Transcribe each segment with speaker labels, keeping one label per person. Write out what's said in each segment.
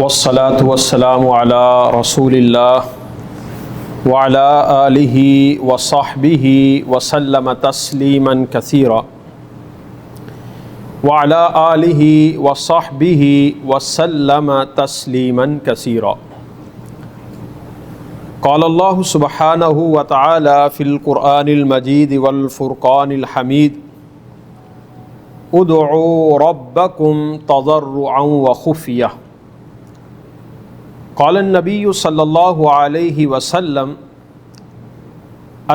Speaker 1: والصلاة والسلام على رسول الله وعلى آله وصحبه وسلم تسليما كثيرا وعلى آله وصحبه وسلم تسليما كثيرا. قال الله سبحانه وتعالى في القرآن المجيد والفرقان الحميد: ادعوا ربكم تضرعا وخفية. قال النبی صلی اللہ علیہ وسلم: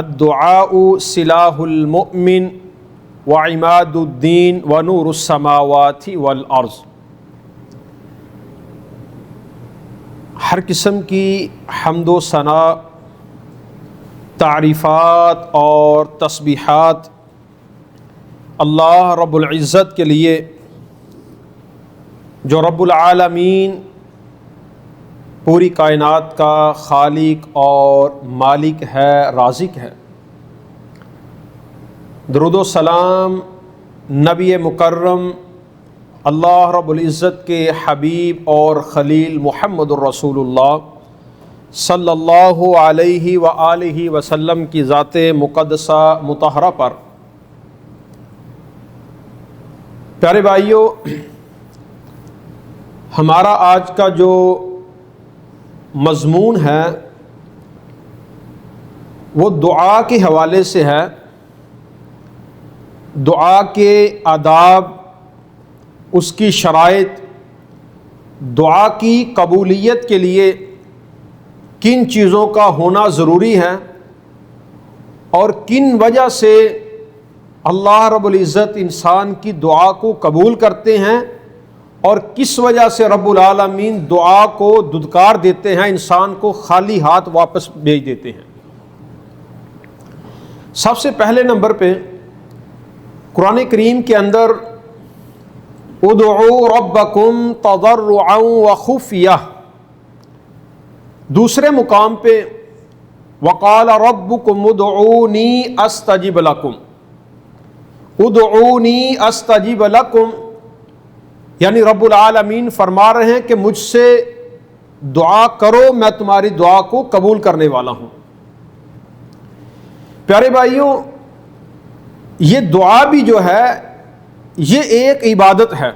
Speaker 1: الدعاء سلاح المؤمن وعماد الدین ونور السماوات والارض. ہر قسم کی حمد و ثنا، تعریفات اور تسبیحات اللہ رب العزت کے لیے، جو رب العالمین پوری کائنات کا خالق اور مالک ہے، رازق ہے. درود و سلام نبی مکرم اللہ رب العزت کے حبیب اور خلیل محمد الرسول اللہ صلی اللہ علیہ وآلہ وسلم کی ذات مقدسہ مطہرہ پر. پیارے بھائیو، ہمارا آج کا جو مضمون ہے وہ دعا کے حوالے سے ہے. دعا کے آداب، اس کی شرائط، دعا کی قبولیت کے لیے کن چیزوں کا ہونا ضروری ہے اور کن وجہ سے اللہ رب العزت انسان کی دعا کو قبول کرتے ہیں اور کس وجہ سے رب العالمین دعا کو دھتکار دیتے ہیں، انسان کو خالی ہاتھ واپس بھیج دیتے ہیں. سب سے پہلے نمبر پہ قرآن کریم کے اندر ادعوا ربکم تضرعا وخفیہ، دوسرے مقام پہ وقال ربکم ادعونی استجب لکم، ادعونی استجب لکم، یعنی رب العالمین فرما رہے ہیں کہ مجھ سے دعا کرو، میں تمہاری دعا کو قبول کرنے والا ہوں. پیارے بھائیوں، یہ دعا بھی جو ہے یہ ایک عبادت ہے.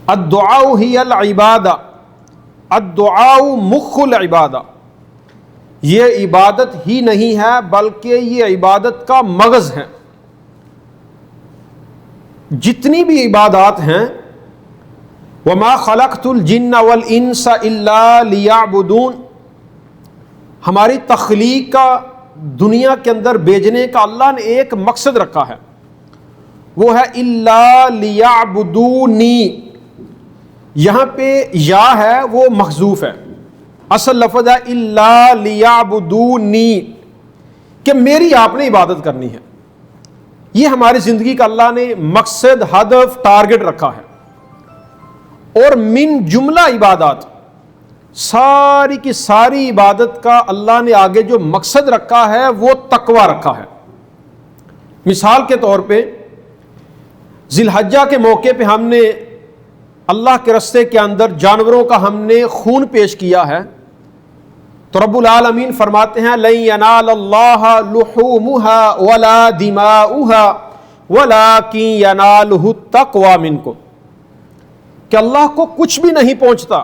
Speaker 1: الدعاء ہی العبادہ، الدعاء مخ العبادہ. یہ عبادت ہی نہیں ہے بلکہ یہ عبادت کا مغز ہے. جتنی بھی عبادات ہیں، وما خلقت الجن والانس الا لیعبدون، ہماری تخلیق کا، دنیا کے اندر بھیجنے کا اللہ نے ایک مقصد رکھا ہے، وہ ہے الا لیعبدونی. یہاں پہ یا ہے وہ محذوف ہے، اصل لفظ ہے الا لیعبدونی، کہ میری آپ نے عبادت کرنی ہے. یہ ہماری زندگی کا اللہ نے مقصد، ہدف، ٹارگٹ رکھا ہے. اور من جملہ عبادات، ساری کی ساری عبادت کا اللہ نے آگے جو مقصد رکھا ہے وہ تقوی رکھا ہے. مثال کے طور پہ ذی الحجہ کے موقع پہ ہم نے اللہ کے راستے کے اندر جانوروں کا ہم نے خون پیش کیا ہے، تو رب العالمین فرماتے ہیں لن ینال اللہ لحومها ولا دماؤها ولکن ینالہ التقوی منکم، کہ اللہ کو کچھ بھی نہیں پہنچتا،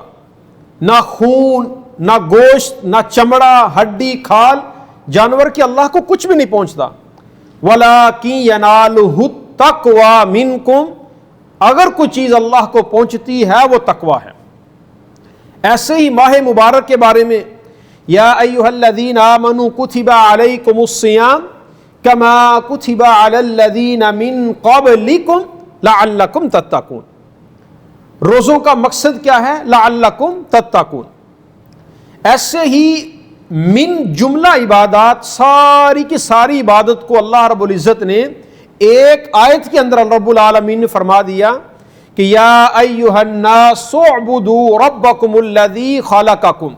Speaker 1: نہ خون، نہ گوشت، نہ چمڑا، ہڈی، کھال، جانور کی اللہ کو کچھ بھی نہیں پہنچتا. ولکن ینالہ التقوی منکم، اگر کوئی چیز اللہ کو پہنچتی ہے وہ تقوی ہے. ایسے ہی ماہ مبارک کے بارے میں یا ایھا الذین آمنوا کتب علیکم الصیام کما کتب علی الذین من قبلکم لعلکم تتقون. روزوں کا مقصد کیا ہے؟ لعلکم تتقون. ایسے ہی من جملہ عبادات، ساری کی ساری عبادت کو اللہ رب العزت نے ایک آیت کے اندر رب العالمین نے فرما دیا کہ یا ایھا الناس اعبدوا ربکم الذی خلقکم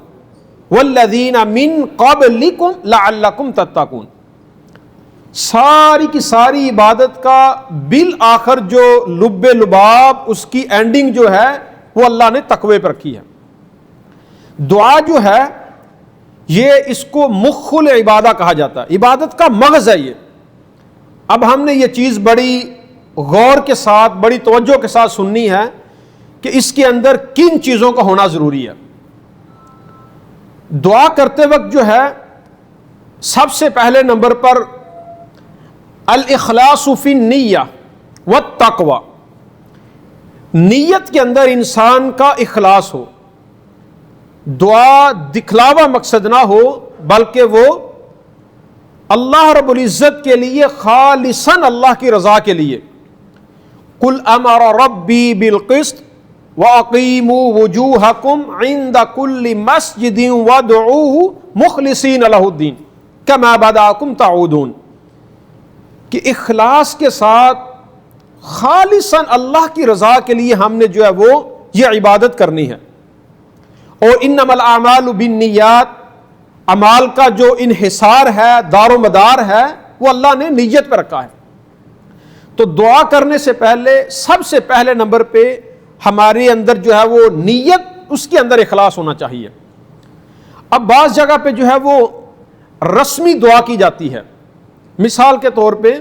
Speaker 1: والذین من قبلکم لعلکم تتقون. ساری کی ساری عبادت کا بالآخر جو لب لباب، اس کی اینڈنگ جو ہے وہ اللہ نے تقوی پر رکھی ہے۔ دعا جو ہے یہ اس کو مخ العبادہ کہا جاتا ہے، عبادت کا مغز ہے یہ۔ اب ہم نے یہ چیز بڑی غور کے ساتھ، بڑی توجہ کے ساتھ سننی ہے کہ اس کے اندر کن چیزوں کا ہونا ضروری ہے۔ دعا کرتے وقت جو ہے سب سے پہلے نمبر پر الاخلاص فی النیہ والتقوی، نیت کے اندر انسان کا اخلاص ہو، دعا دکھلاوا مقصد نہ ہو بلکہ وہ اللہ رب العزت کے لیے خالصاً اللہ کی رضا کے لیے۔ قل امر ربی بالقسط وَأَقِيمُوا وُجُوهَكُمْ عِنْدَ كُلِّ مَسْجِدٍ وَادْعُوهُ مُخْلِصِينَ لَهُ الدِّينَ كَمَا بَدَأَكُمْ تَعُودُونَ، کہ اخلاص کے ساتھ خالصاً اللہ کی رضا کے لیے ہم نے جو ہے وہ یہ عبادت کرنی ہے۔ اور انما الاعمال بالنیات، اعمال کا جو انحصار ہے، دار و مدار ہے، وہ اللہ نے نیت پہ رکھا ہے۔ تو دعا کرنے سے پہلے سب سے پہلے نمبر پہ ہمارے اندر جو ہے وہ نیت، اس کے اندر اخلاص ہونا چاہیے۔ اب بعض جگہ پہ جو ہے وہ رسمی دعا کی جاتی ہے، مثال کے طور پہ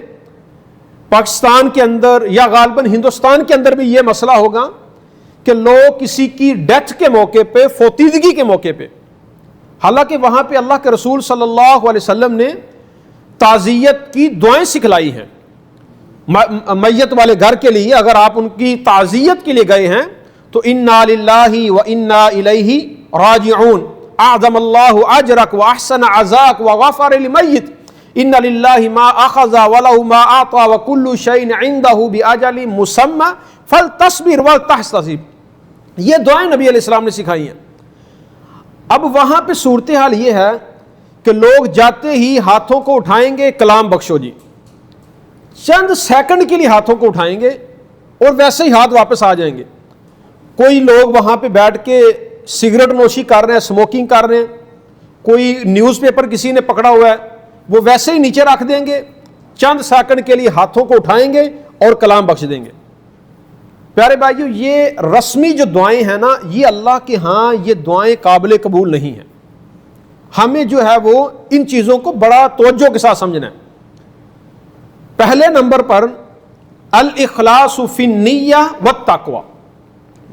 Speaker 1: پاکستان کے اندر یا غالباً ہندوستان کے اندر بھی یہ مسئلہ ہوگا کہ لوگ کسی کی ڈیتھ کے موقع پہ، فوتیدگی کے موقع پہ، حالانکہ وہاں پہ اللہ کے رسول صلی اللہ علیہ وسلم نے تعزیت کی دعائیں سکھلائی ہیں۔ میت والے گھر کے لیے اگر آپ ان کی تعزیت کے لیے گئے ہیں تو انا للہ و انا الیہ راجعون، اعظم اللہ اجرک واحسن عزاک وغفر للمیت، ان للہ ما اخذ ولہ ما اعطى وکل شیء عنده باجل مسمى فلتصبر ولتحتسب، یہ دعائیں نبی علیہ السلام نے سکھائی ہیں۔ اب وہاں پہ صورتحال یہ ہے کہ لوگ جاتے ہی ہاتھوں کو اٹھائیں گے، کلام بخشو جی، چند سیکنڈ کے لیے ہاتھوں کو اٹھائیں گے اور ویسے ہی ہاتھ واپس آ جائیں گے۔ کوئی لوگ وہاں پہ بیٹھ کے سگریٹ نوشی کر رہے ہیں، اسموکنگ کر رہے ہیں، کوئی نیوز پیپر کسی نے پکڑا ہوا ہے، وہ ویسے ہی نیچے رکھ دیں گے، چند سیکنڈ کے لیے ہاتھوں کو اٹھائیں گے اور کلام بخش دیں گے۔ پیارے بھائیو، یہ رسمی جو دعائیں ہیں نا، یہ اللہ کے ہاں یہ دعائیں قابل قبول نہیں ہیں۔ ہمیں جو ہے وہ ان چیزوں کو بڑا توجہ کے ساتھ سمجھنا ہے۔ پہلے نمبر پر الاخلاص فی النیہ والتقوی،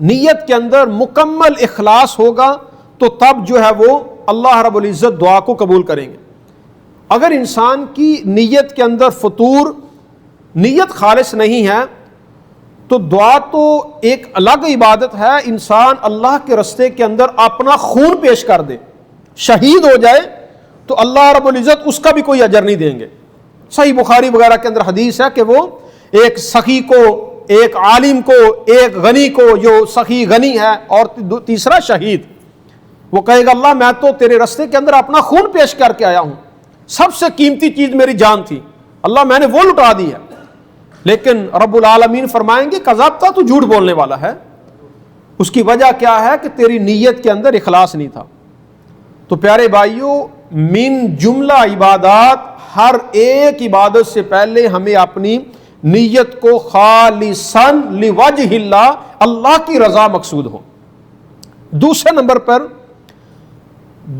Speaker 1: نیت کے اندر مکمل اخلاص ہوگا تو تب جو ہے وہ اللہ رب العزت دعا کو قبول کریں گے۔ اگر انسان کی نیت کے اندر فطور، نیت خالص نہیں ہے تو دعا تو ایک الگ عبادت ہے، انسان اللہ کے رستے کے اندر اپنا خون پیش کر دے، شہید ہو جائے تو اللہ رب العزت اس کا بھی کوئی اجر نہیں دیں گے۔ صحیح بخاری وغیرہ کے اندر حدیث ہے کہ وہ ایک سخی کو، ایک عالم کو، ایک غنی کو، جو سخی غنی ہے اور تیسرا شہید، وہ کہے گا اللہ میں تو تیرے رستے کے اندر اپنا خون پیش کر کے آیا ہوں، سب سے قیمتی چیز میری جان تھی، اللہ میں نے وہ لٹا دی ہے، لیکن رب العالمین فرمائیں گے کذبت، تو جھوٹ بولنے والا ہے۔ اس کی وجہ کیا ہے کہ تیری نیت کے اندر اخلاص نہیں تھا۔ تو پیارے بھائیوں، من جملہ عبادات، ہر ایک عبادت سے پہلے ہمیں اپنی نیت کو خالصاً لوجہ اللہ، اللہ کی رضا مقصود ہو۔ دوسرے نمبر پر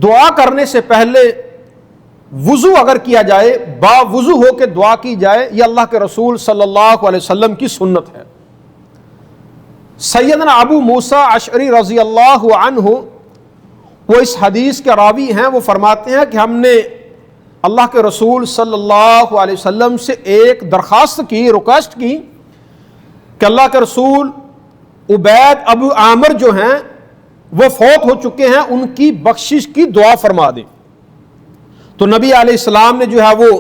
Speaker 1: دعا کرنے سے پہلے وضو اگر کیا جائے، با وضو ہو کے دعا کی جائے، یہ اللہ کے رسول صلی اللہ علیہ وسلم کی سنت ہے۔ سیدنا ابو موسیٰ اشعری رضی اللہ عنہ، وہ اس حدیث کے راوی ہیں، وہ فرماتے ہیں کہ ہم نے اللہ کے رسول صلی اللہ علیہ وسلم سے ایک درخواست کی، ریکویسٹ کی کہ اللہ کے رسول عبید ابو عامر جو ہیں وہ فوت ہو چکے ہیں، ان کی بخشش کی دعا فرما دیں۔ تو نبی علیہ السلام نے جو ہے وہ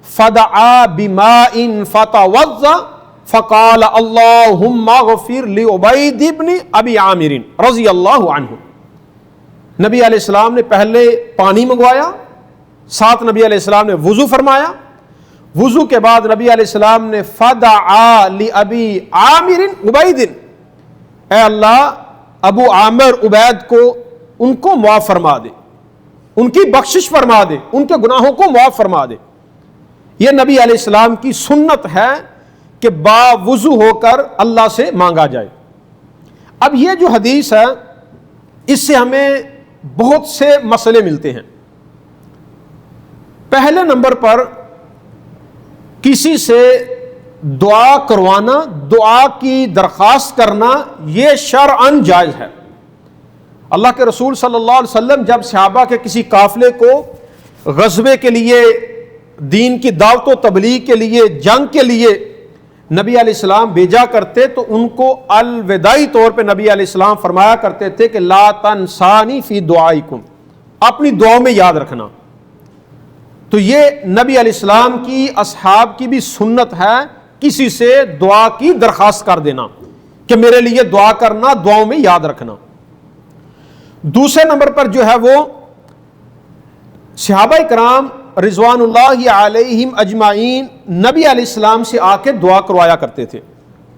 Speaker 1: فدعا بماء فتوضا فقال اللہم اغفر لعبید ابن ابی عامر رضی اللہ عنہ، نبی علیہ السلام نے پہلے پانی منگوایا، ساتھ نبی علیہ السلام نے وضو فرمایا، وضو کے بعد نبی علیہ السلام نے فدعا لابی عامر عبید، اے اللہ ابو عامر عبید کو، ان کو معاف فرما دے، ان کی بخشش فرما دے، ان کے گناہوں کو معاف فرما دے۔ یہ نبی علیہ السلام کی سنت ہے کہ با وضو ہو کر اللہ سے مانگا جائے۔ اب یہ جو حدیث ہے اس سے ہمیں بہت سے مسئلے ملتے ہیں. پہلے نمبر پر کسی سے دعا کروانا، دعا کی درخواست کرنا، یہ شرعاً جائز ہے. اللہ کے رسول صلی اللہ علیہ وسلم جب صحابہ کے کسی قافلے کو غزوے کے لیے، دین کی دعوت و تبلیغ کے لیے، جنگ کے لیے نبی علیہ السلام بھیجا کرتے تو ان کو الوداعی طور پہ نبی علیہ السلام فرمایا کرتے تھے کہ لا تنسانی فی دعائکم، اپنی دعاؤں میں یاد رکھنا. تو یہ نبی علیہ السلام کی، اصحاب کی بھی سنت ہے کسی سے دعا کی درخواست کر دینا کہ میرے لیے دعا کرنا، دعاؤں میں یاد رکھنا. دوسرے نمبر پر جو ہے وہ صحابہ کرام رضوان اللہ علیہم اجمعین نبی علیہ السلام سے آ کے دعا کروایا کرتے تھے.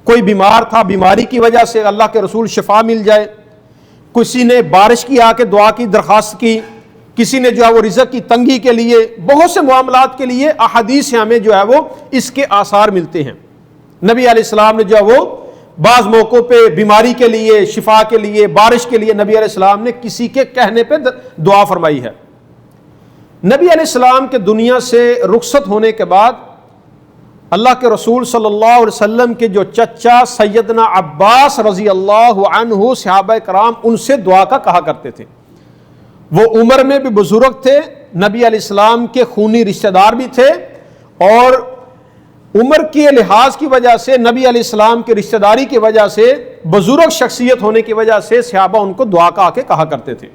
Speaker 1: کوئی بیمار تھا، بیماری کی وجہ سے اللہ کے رسول شفا مل جائے، کسی نے بارش کی آ کے دعا کی درخواست کی، کسی نے جو ہے وہ رزق کی تنگی کے لیے، بہت سے معاملات کے لیے احادیث سے ہمیں جو ہے وہ اس کے آثار ملتے ہیں. نبی علیہ السلام نے جو ہے وہ بعض موقعوں پہ بیماری کے لیے، شفا کے لیے، بارش کے لیے نبی علیہ السلام نے کسی کے کہنے پہ دعا فرمائی ہے. نبی علیہ السلام کے دنیا سے رخصت ہونے کے بعد اللہ کے رسول صلی اللہ علیہ وسلم کے جو چچا سیدنا عباس رضی اللہ عنہ صحابہ کرام ان سے دعا کا کہا کرتے تھے. وہ عمر میں بھی بزرگ تھے، نبی علیہ السلام کے خونی رشتہ دار بھی تھے، اور عمر کے لحاظ کی وجہ سے، نبی علیہ السلام کے رشتہ داری کی وجہ سے، بزرگ شخصیت ہونے کی وجہ سے صحابہ ان کو دعا کا کے کہا کرتے تھے.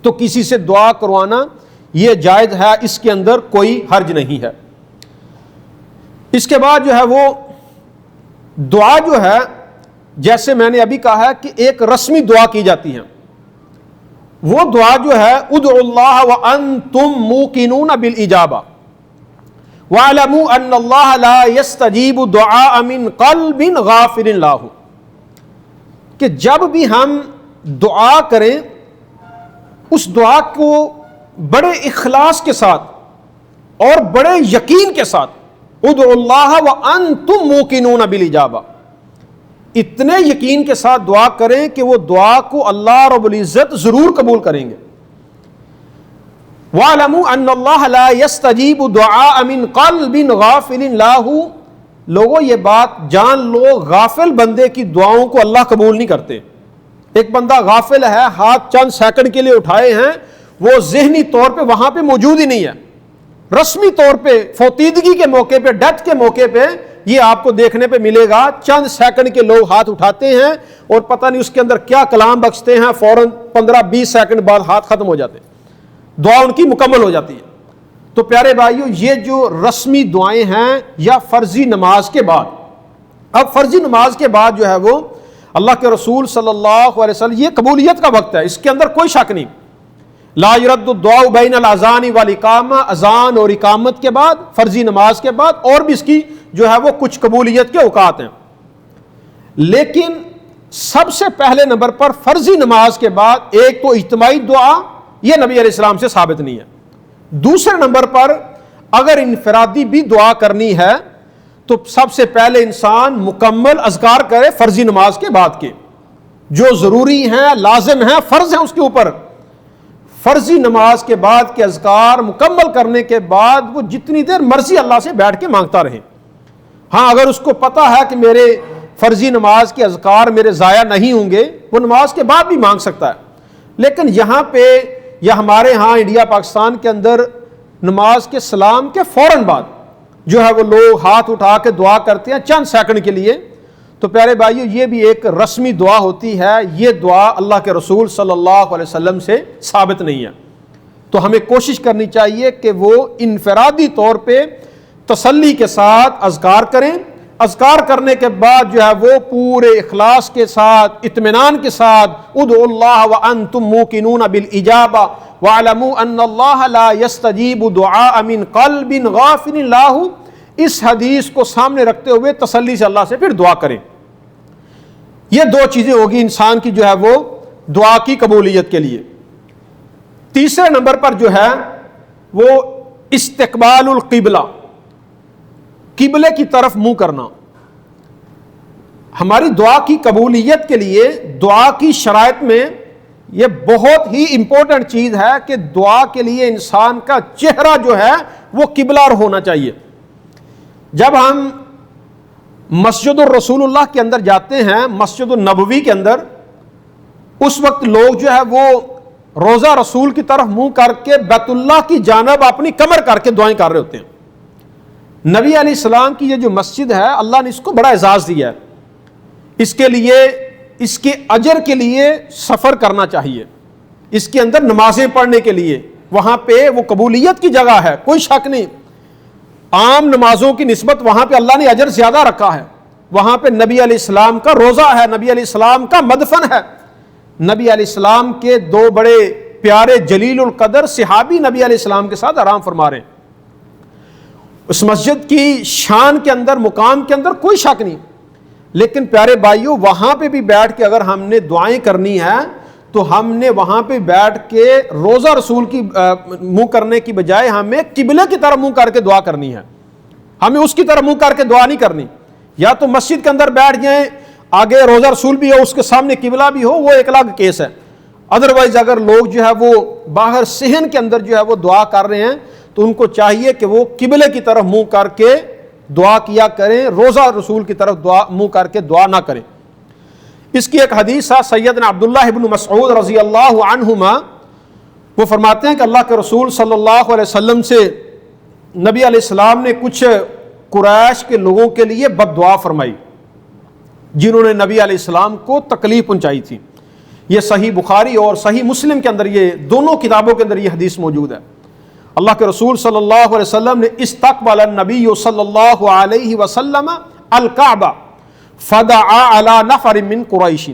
Speaker 1: تو کسی سے دعا کروانا یہ جائز ہے، اس کے اندر کوئی حرج نہیں ہے. اس کے بعد جو ہے وہ دعا جو ہے، جیسے میں نے ابھی کہا ہے کہ ایک رسمی دعا کی جاتی ہے، وہ دعا جو ہے ادعوا اللہ وانتم موقنون بالاجابہ واعلموا ان اللہ لا یستجیب دعاء من قلب غافل لاہ، کہ جب بھی ہم دعا کریں اس دعا کو بڑے اخلاص کے ساتھ اور بڑے یقین کے ساتھ، ادعوا اللہ وانتم موقنون بالاجابہ، اتنے یقین کے ساتھ دعا کریں کہ وہ دعا کو اللہ رب العزت ضرور قبول کریں گے. وَاعْلَمُوا أَنَّ اللَّهَ لَا يَسْتَجِيبُ دُعَاءَ مِنْ قَلْبٍ غَافِلٍ لَاهُ، لوگوں یہ بات جان لو، غافل بندے کی دعاؤں کو اللہ قبول نہیں کرتے. ایک بندہ غافل ہے، ہاتھ چند سیکنڈ کے لیے اٹھائے ہیں، وہ ذہنی طور پہ وہاں پہ موجود ہی نہیں ہے. رسمی طور پہ فوتیدگی کے موقع پہ، ڈیتھ کے موقع پہ یہ آپ کو دیکھنے پہ ملے گا، چند سیکنڈ کے لوگ ہاتھ اٹھاتے ہیں اور پتہ نہیں اس کے اندر کیا کلام بخشتے ہیں، فوراً 15-20 سیکنڈ بعد ہاتھ ختم ہو جاتے ہیں، دعا ان کی مکمل ہو جاتی ہے. تو پیارے بھائیو، یہ جو رسمی دعائیں ہیں یا فرضی نماز کے بعد، اب فرضی نماز کے بعد جو ہے وہ اللہ کے رسول صلی اللہ علیہ وسلم، یہ قبولیت کا وقت ہے، اس کے اندر کوئی شک نہیں. لا يرد الدعاء بین الاذان والاقامہ، اذان اور اقامت کے بعد، فرضی نماز کے بعد، اور بھی اس کی جو ہے وہ کچھ قبولیت کے اوقات ہیں. لیکن سب سے پہلے نمبر پر فرضی نماز کے بعد ایک تو اجتماعی دعا، یہ نبی علیہ السلام سے ثابت نہیں ہے. دوسرے نمبر پر اگر انفرادی بھی دعا کرنی ہے تو سب سے پہلے انسان مکمل اذکار کرے فرضی نماز کے بعد کے، جو ضروری ہیں، لازم ہیں، فرض ہیں اس کے اوپر. فرضی نماز کے بعد کے اذکار مکمل کرنے کے بعد وہ جتنی دیر مرضی اللہ سے بیٹھ کے مانگتا رہے. ہاں اگر اس کو پتا ہے کہ میرے فرضی نماز کے اذکار میرے ضائع نہیں ہوں گے، وہ نماز کے بعد بھی مانگ سکتا ہے. لیکن یہاں پہ یا ہمارے ہاں انڈیا پاکستان کے اندر نماز کے سلام کے فوراً بعد جو ہے وہ لوگ ہاتھ اٹھا کے دعا کرتے ہیں چند سیکنڈ کے لیے. تو پیارے بھائیو، یہ بھی ایک رسمی دعا ہوتی ہے، یہ دعا اللہ کے رسول صلی اللہ علیہ وسلم سے ثابت نہیں ہے. تو ہمیں کوشش کرنی چاہیے کہ وہ انفرادی طور پہ تسلی کے ساتھ اذکار کریں. اذکار کرنے کے بعد جو ہے وہ پورے اخلاص کے ساتھ، اطمینان کے ساتھ ادعوا اللہ وانتم موقنون بالاجابہ واعلموا ان اللہ لا یستجیب دعاء من قلب غافل لاہ، اس حدیث کو سامنے رکھتے ہوئے تسلی سے اللہ سے پھر دعا کریں. یہ دو چیزیں ہوگی انسان کی جو ہے وہ دعا کی قبولیت کے لیے. تیسرے نمبر پر جو ہے وہ استقبال القبلہ، قبلے کی طرف منہ کرنا. ہماری دعا کی قبولیت کے لیے دعا کی شرائط میں یہ بہت ہی امپورٹنٹ چیز ہے کہ دعا کے لیے انسان کا چہرہ جو ہے وہ قبلہ ہونا چاہیے. جب ہم مسجد الرسول اللہ کے اندر جاتے ہیں، مسجد النبوی کے اندر، اس وقت لوگ جو ہے وہ روزہ رسول کی طرف منہ کر کے بیت اللہ کی جانب اپنی کمر کر کے دعائیں کر رہے ہوتے ہیں. نبی علیہ السلام کی یہ جو مسجد ہے، اللہ نے اس کو بڑا اعزاز دیا ہے. اس کے لیے، اس کے اجر کے لیے سفر کرنا چاہیے، اس کے اندر نمازیں پڑھنے کے لیے، وہاں پہ وہ قبولیت کی جگہ ہے، کوئی شک نہیں. عام نمازوں کی نسبت وہاں پہ اللہ نے اجر زیادہ رکھا ہے. وہاں پہ نبی علیہ السلام کا روزہ ہے، نبی علیہ السلام کا مدفن ہے. نبی علیہ السلام کے دو بڑے پیارے جلیل القدر صحابی نبی علیہ السلام کے ساتھ آرام فرما رہے ہیں. اس مسجد کی شان کے اندر، مقام کے اندر کوئی شک نہیں. لیکن پیارے بھائیوں، وہاں پہ بھی بیٹھ کے اگر ہم نے دعائیں کرنی ہے تو ہم نے وہاں پہ بیٹھ کے روزہ رسول کی منہ کرنے کی بجائے ہمیں قبلے کی طرف منہ کر کے دعا کرنی ہے. ہمیں اس کی طرف منہ کر کے دعا نہیں کرنی. یا تو مسجد کے اندر بیٹھ جائیں، آگے روزہ رسول بھی ہو، اس کے سامنے قبلہ بھی ہو، وہ ایک الگ کیس ہے. ادروائز اگر لوگ جو ہے وہ باہر صحن کے اندر جو ہے وہ دعا کر رہے ہیں تو ان کو چاہیے کہ وہ قبلے کی طرف منہ کر کے دعا کیا کریں، روزہ رسول کی طرف منہ کر کے دعا نہ کریں. اس کی ایک حدیث ہے سیدنا عبداللہ ابن مسعود رضی اللہ عنہما، وہ فرماتے ہیں کہ اللہ کے رسول صلی اللہ علیہ وسلم سے نبی علیہ السلام نے کچھ قریش کے لوگوں کے لیے بد دعا فرمائی جنہوں نے نبی علیہ السلام کو تکلیف پہنچائی تھی. یہ صحیح بخاری اور صحیح مسلم کے اندر، یہ دونوں کتابوں کے اندر یہ حدیث موجود ہے. اللہ کے رسول صلی اللہ علیہ وسلم نے استقبل النبی صلی اللہ علیہ وسلم الکعبہ فدعا علی نفر من قریش.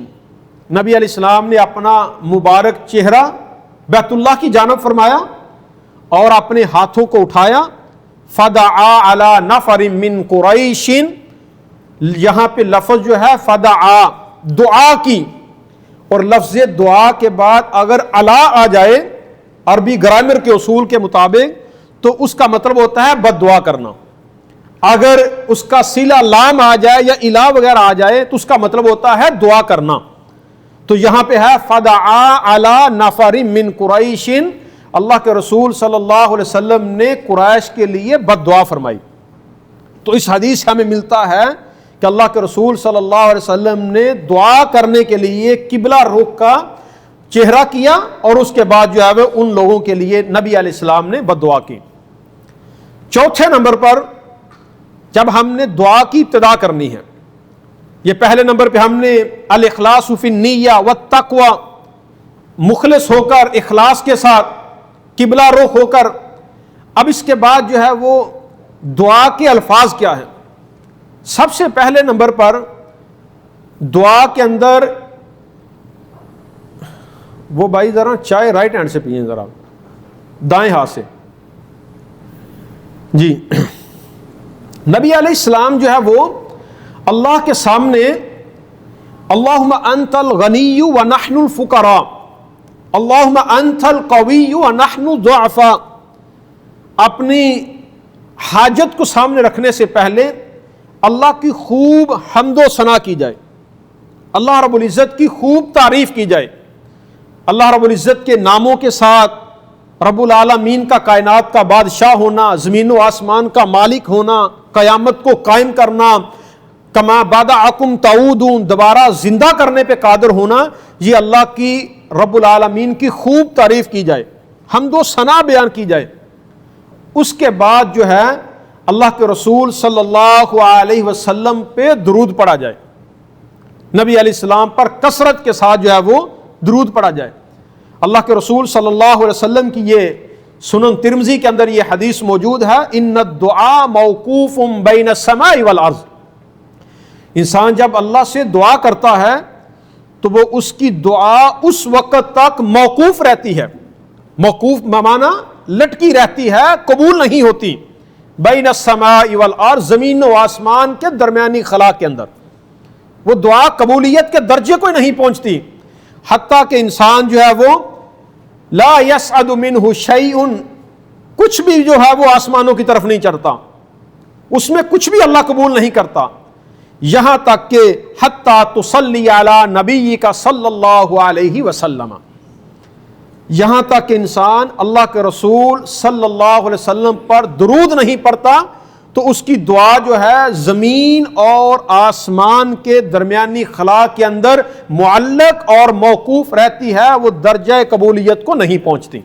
Speaker 1: نبی علیہ السلام نے اپنا مبارک چہرہ بیت اللہ کی جانب فرمایا اور اپنے ہاتھوں کو اٹھایا. فدعا علی نفر من قریش، یہاں پہ لفظ جو ہے فدعا، دعا کی، اور لفظ دعا کے بعد اگر علی آ جائے عربی گرامر کے اصول کے مطابق تو اس کا مطلب ہوتا ہے بد دعا کرنا. اگر اس کا صلہ لام آ جائے یا الہ وغیرہ آ جائے تو اس کا مطلب ہوتا ہے دعا کرنا. تو یہاں پہ ہے فدعا علی نفر من قریش، اللہ کے رسول صلی اللہ علیہ وسلم نے قریش کے لیے بد دعا فرمائی. تو اس حدیث سے ہمیں ملتا ہے کہ اللہ کے رسول صلی اللہ علیہ وسلم نے دعا کرنے کے لیے قبلہ رخ کا چہرہ کیا اور اس کے بعد جو ہے وہ ان لوگوں کے لیے نبی علیہ السلام نے بد دعا کی. چوتھے نمبر پر جب ہم نے دعا کی ابتدا کرنی ہے، یہ پہلے نمبر پہ ہم نے الاخلاص فی النیہ والتقوی، مخلص ہو کر اخلاص کے ساتھ قبلہ رخ ہو کر. اب اس کے بعد جو ہے وہ دعا کے الفاظ کیا ہیں. سب سے پہلے نمبر پر دعا کے اندر، وہ بھائی ذرا چائے رائٹ ہینڈ سے پئیں، ذرا دائیں ہاتھ سے. جی، نبی علیہ السلام جو ہے وہ اللہ کے سامنے اللہم انت الغنی ونحن الفقراء، اللہم انت القوی ونحن الضعفاء، اپنی حاجت کو سامنے رکھنے سے پہلے اللہ کی خوب حمد و ثنا کی جائے، اللہ رب العزت کی خوب تعریف کی جائے. اللہ رب العزت کے ناموں کے ساتھ رب العالمین کا کائنات کا بادشاہ ہونا، زمین و آسمان کا مالک ہونا، قیامت کو قائم کرنا، کما بعدکم تعودون، دوبارہ زندہ کرنے پہ قادر ہونا، یہ اللہ کی رب العالمین کی خوب تعریف کی جائے، حمد و ثنا بیان کی جائے. اس کے بعد جو ہے اللہ کے رسول صلی اللہ علیہ وسلم پہ درود پڑھا جائے، نبی علیہ السلام پر کثرت کے ساتھ جو ہے وہ درود پڑھا جائے. اللہ کے رسول صلی اللہ علیہ وسلم کی یہ سنن ترمذی کے اندر یہ حدیث موجود ہے، ان الدعاء موقوف بین السماء والارض. انسان جب اللہ سے دعا کرتا ہے تو وہ اس کی دعا اس وقت تک موقوف رہتی ہے. موقوف بمعنی لٹکی رہتی ہے، قبول نہیں ہوتی. بین السماء والارض، زمین و آسمان کے درمیانی خلا کے اندر وہ دعا قبولیت کے درجے کو نہیں پہنچتی، حتیٰ کہ انسان جو ہے وہ لا یصعد منہ شیء، کچھ بھی جو ہے وہ آسمانوں کی طرف نہیں چڑھتا، اس میں کچھ بھی اللہ قبول نہیں کرتا. یہاں تک کہ حتی تصلی علی نبیک صلی اللہ علیہ وسلم، یہاں تک کہ انسان اللہ کے رسول صلی اللہ علیہ وسلم پر درود نہیں پڑھتا تو اس کی دعا جو ہے زمین اور آسمان کے درمیانی خلا کے اندر معلق اور موقوف رہتی ہے، وہ درجہ قبولیت کو نہیں پہنچتی۔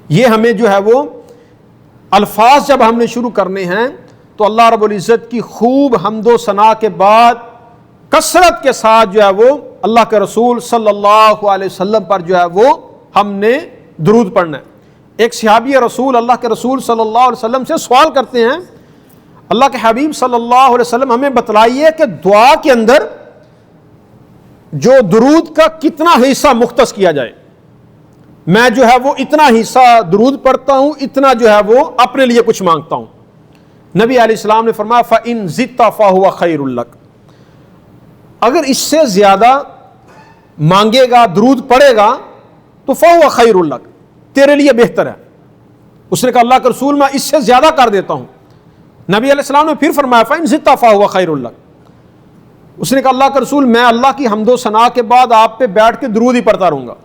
Speaker 1: یہ ہمیں جو ہے وہ الفاظ جب ہم نے شروع کرنے ہیں تو اللہ رب العزت کی خوب حمد و ثنا کے بعد کثرت کے ساتھ جو ہے وہ اللہ کے رسول صلی اللہ علیہ وسلم پر جو ہے وہ ہم نے درود پڑھنا ہے۔ ایک صحابی رسول اللہ کے رسول صلی اللہ علیہ وسلم سے سوال کرتے ہیں، اللہ کے حبیب صلی اللہ علیہ وسلم ہمیں بتلائیے کہ دعا کے اندر جو درود کا کتنا حصہ مختص کیا جائے، میں جو ہے وہ اتنا حصہ درود پڑھتا ہوں، اتنا جو ہے وہ اپنے لیے کچھ مانگتا ہوں۔ نبی علیہ السلام نے فرمایا فَإِن زِدْتَ فَهُوَ خَيْرٌ لَكَ، اگر اس سے زیادہ مانگے گا، درود پڑھے گا تو فَهُوَ خَيْرٌ لَكَ، تیرے لیے بہتر ہے۔ اس نے کہا اللہ کے رسول میں اس سے زیادہ کر دیتا ہوں۔ نبی علیہ السلام نے پھر فرمایا فَإِن زِدْتَ فَهُوَ خَيْرٌ لَكَ، اس نے کہا اللہ کے رسول میں اللہ کی حمد و ثنا کے بعد آپ پہ بیٹھ کے درود ہی پڑھتا رہوں گا۔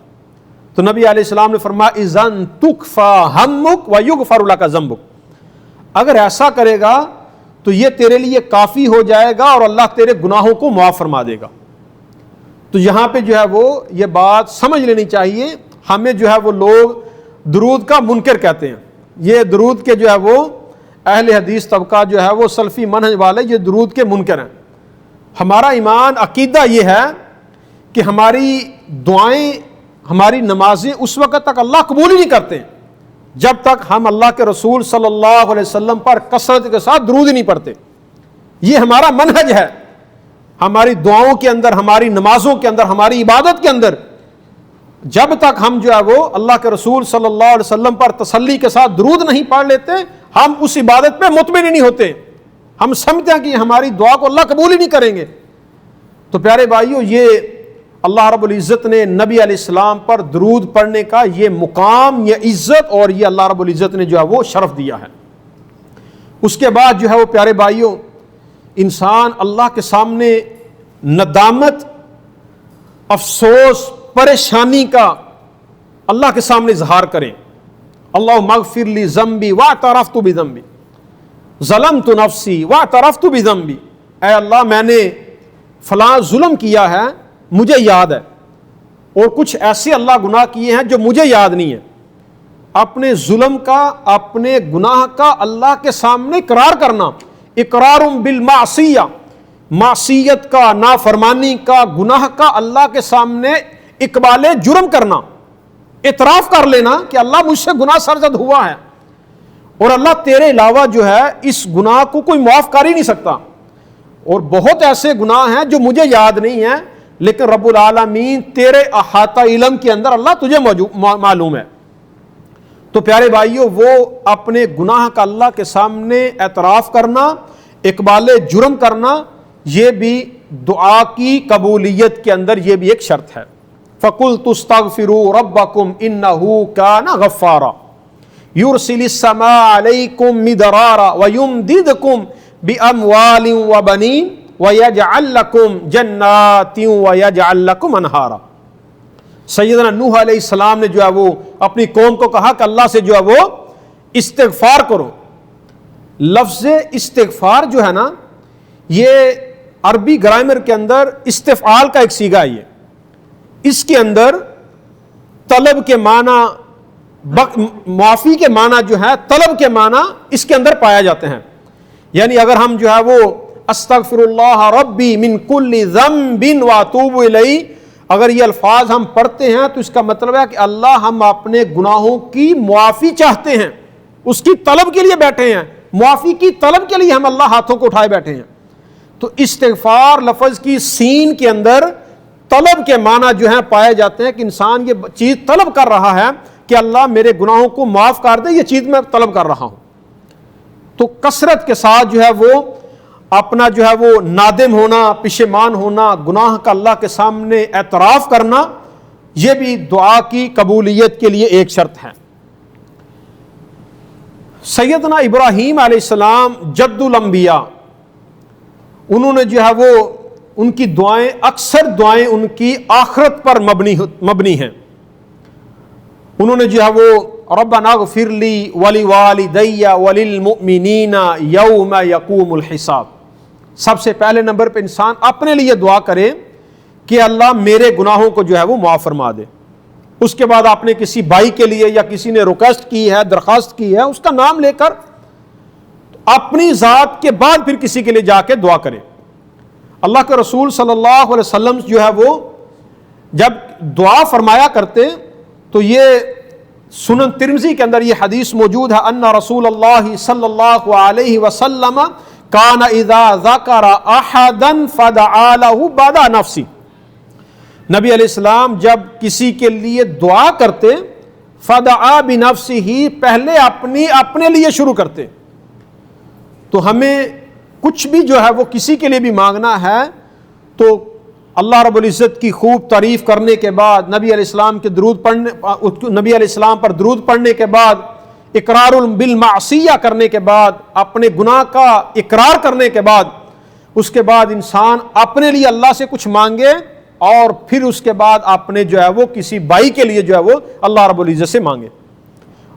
Speaker 1: تو نبی علیہ السلام نے فرمایا اذن تکفی ہمک ویغفر لک ذنبک، اگر ایسا کرے گا تو یہ تیرے لیے کافی ہو جائے گا اور اللہ تیرے گناہوں کو معاف فرما دے گا۔ تو یہاں پہ جو ہے وہ یہ بات سمجھ لینی چاہیے، ہمیں جو ہے وہ لوگ درود کا منکر کہتے ہیں، یہ درود کے جو ہے وہ اہل حدیث طبقہ جو ہے وہ سلفی منہج والے یہ درود کے منکر ہیں۔ ہمارا ایمان عقیدہ یہ ہے کہ ہماری دعائیں، ہماری نمازیں اس وقت تک اللہ قبول ہی نہیں کرتے جب تک ہم اللہ کے رسول صلی اللہ علیہ وسلم پر کثرت کے ساتھ درود ہی نہیں پڑھتے۔ یہ ہمارا منہج ہے، ہماری دعاؤں کے اندر، ہماری نمازوں کے اندر، ہماری عبادت کے اندر جب تک ہم جو ہے وہ اللہ کے رسول صلی اللہ علیہ وسلم پر تسلی کے ساتھ درود نہیں پڑھ لیتے، ہم اس عبادت پہ مطمئن ہی نہیں ہوتے، ہم سمجھتے ہیں کہ ہماری دعا کو اللہ قبول ہی نہیں کریں گے۔ تو پیارے بھائیو، یہ اللہ رب العزت نے نبی علیہ السلام پر درود پڑھنے کا یہ مقام، یہ عزت اور یہ اللہ رب العزت نے جو ہے وہ شرف دیا ہے۔ اس کے بعد جو ہے وہ پیارے بھائیو، انسان اللہ کے سامنے ندامت، افسوس، پریشانی کا اللہ کے سامنے اظہار کریں۔ اللہم اغفر لی ذنبی واعترفت بذنبی ظلمت نفسی واعترفت بذنبی، اے اللہ میں نے فلاں ظلم کیا ہے، مجھے یاد ہے، اور کچھ ایسے اللہ گناہ کیے ہیں جو مجھے یاد نہیں ہے۔ اپنے ظلم کا، اپنے گناہ کا اللہ کے سامنے اقرار کرنا، اقرار بالمعصیہ، معصیت کا، نافرمانی کا، گناہ کا اللہ کے سامنے اقبال جرم کرنا، اعتراف کر لینا کہ اللہ مجھ سے گناہ سرزد ہوا ہے اور اللہ تیرے علاوہ جو ہے اس گناہ کو کوئی معاف کر ہی نہیں سکتا، اور بہت ایسے گناہ ہیں جو مجھے یاد نہیں ہیں لیکن رب العالمین تیرے احاطہ علم کے اندر اللہ تجھے معلوم ہے۔ تو پیارے بھائیو، وہ اپنے گناہ کا اللہ کے سامنے اعتراف کرنا، اقبال جرم کرنا، یہ بھی دعا کی قبولیت کے اندر یہ بھی ایک شرط ہے۔ فَقُلْتُ اسْتَغْفِرُوا رَبَّكُمْ إِنَّهُ كَانَ غَفَّارًا يُرْسِلِ السَّمَاءَ عَلَيْكُمْ مِدْرَارًا وَيُمْدِدْكُمْ بِأَمْوَالٍ وَبَنِينَ وَيَجْعَلْ لَكُمْ جَنَّاتٍ وَيَجْعَلْ لَكُمْ أَنْهَارًا۔ سیدنا نوح علیہ السلام نے جو ہے وہ اپنی قوم کو کہا کہ اللہ سے جو ہے وہ استغفار کرو۔ لفظ استغفار جو ہے نا، یہ عربی گرامر کے اندر استفعال کا ایک صیغہ ہے۔ اس کے اندر طلب کے معنی، معافی کے معنی جو ہے، طلب کے معنی اس کے اندر پایا جاتے ہیں۔ یعنی اگر ہم جو ہے وہ استغفر اللہ ربی من کل ذنب واتوب الیہ، اگر یہ الفاظ ہم پڑھتے ہیں تو اس کا مطلب ہے کہ اللہ ہم اپنے گناہوں کی معافی چاہتے ہیں، اس کی طلب کے لیے بیٹھے ہیں، معافی کی طلب کے لیے ہم اللہ ہاتھوں کو اٹھائے بیٹھے ہیں۔ تو استغفار لفظ کی سین کے اندر طلب کے معنی جو ہیں پائے جاتے ہیں کہ انسان یہ چیز طلب کر رہا ہے کہ اللہ میرے گناہوں کو معاف کر دے، یہ چیز میں طلب کر رہا ہوں۔ تو کثرت کے ساتھ جو ہے وہ اپنا جو ہے وہ نادم ہونا، پشیمان ہونا، گناہ کا اللہ کے سامنے اعتراف کرنا، یہ بھی دعا کی قبولیت کے لیے ایک شرط ہے۔ سیدنا ابراہیم علیہ السلام جد الانبیاء، انہوں نے جو ہے وہ ان کی دعائیں، اکثر دعائیں ان کی آخرت پر مبنی ہیں. انہوں نے جو ہے وہ ربنا اغفر لی ولوالدی وللمؤمنین یوم یقوم الحساب، سب سے پہلے نمبر پہ انسان اپنے لیے دعا کرے کہ اللہ میرے گناہوں کو جو ہے وہ معاف فرما دے. اس کے بعد آپ نے کسی بھائی کے لیے یا کسی نے ریکویسٹ کی ہے، درخواست کی ہے، اس کا نام لے کر اپنی ذات کے بعد پھر کسی کے لیے جا کے دعا کرے. اللہ کے رسول صلی اللہ علیہ وسلم جو ہے وہ جب دعا فرمایا کرتے تو یہ سنن ترمذی کے اندر یہ حدیث موجود ہے، ان رسول اللہ صلی اللہ علیہ وسلم کان اذا ذکر احدا فدعا له بعد نفسه. نبی علیہ السلام جب کسی کے لیے دعا کرتے فدعا بنفسه، پہلے اپنے لیے شروع کرتے. تو ہمیں کچھ بھی جو ہے وہ کسی کے لیے بھی مانگنا ہے تو اللہ رب العزت کی خوب تعریف کرنے کے بعد، نبی علیہ السلام پر درود پڑھنے کے بعد، اقرار بالمعصیہ کرنے کے بعد، اپنے گناہ کا اقرار کرنے کے بعد، اس کے بعد انسان اپنے لیے اللہ سے کچھ مانگے اور پھر اس کے بعد اپنے جو ہے وہ کسی بھائی کے لیے جو ہے وہ اللہ رب العزت سے مانگے.